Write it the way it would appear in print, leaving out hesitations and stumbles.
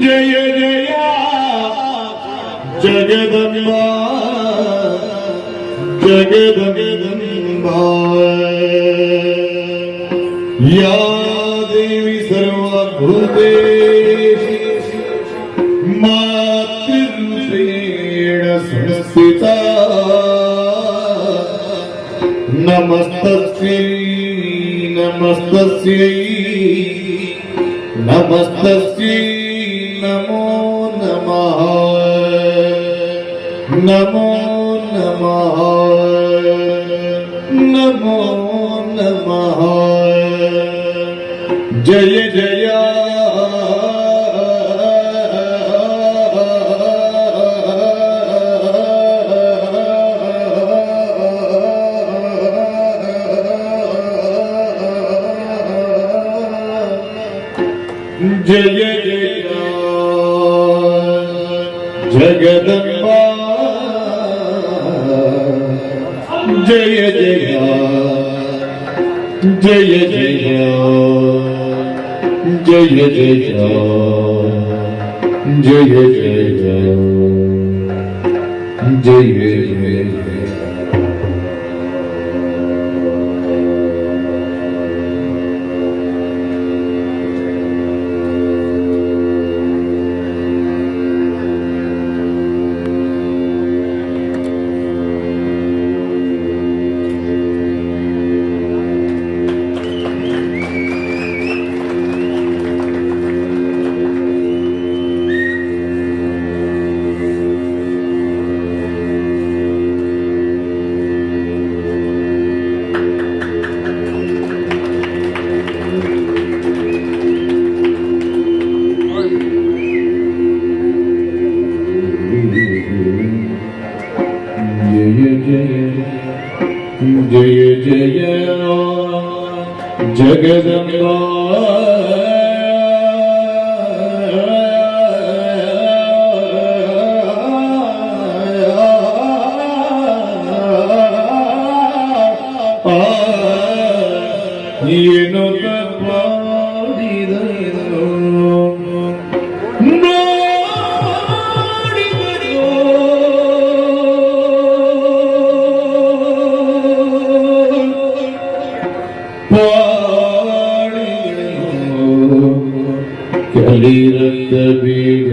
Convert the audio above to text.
ಜಯ ಜಯ ಜಗದಂಬಾ ಜಗದಂಬಾ ಯಾ ದೇವಿ ಸರ್ವಭೂತೇಷು ಮಾತೃರೂಪೇಣ ಸಂಸ್ಥಿತಾ ನಮಸ್ತಸ್ಯೈ ನಮಸ್ತಸ್ಯೈ ನಮಸ್ತಸ್ಯೈ ನಮೋ ನಮಃ ನಮೋ ನಮಃ ನಮೋ ನಮಃ ಜಯ ಜಯ जय जय जगदम्बा जय जय जय जय जय जय जय जय जय जय जय जगदम्बा ಏನು कली रक्त बीघ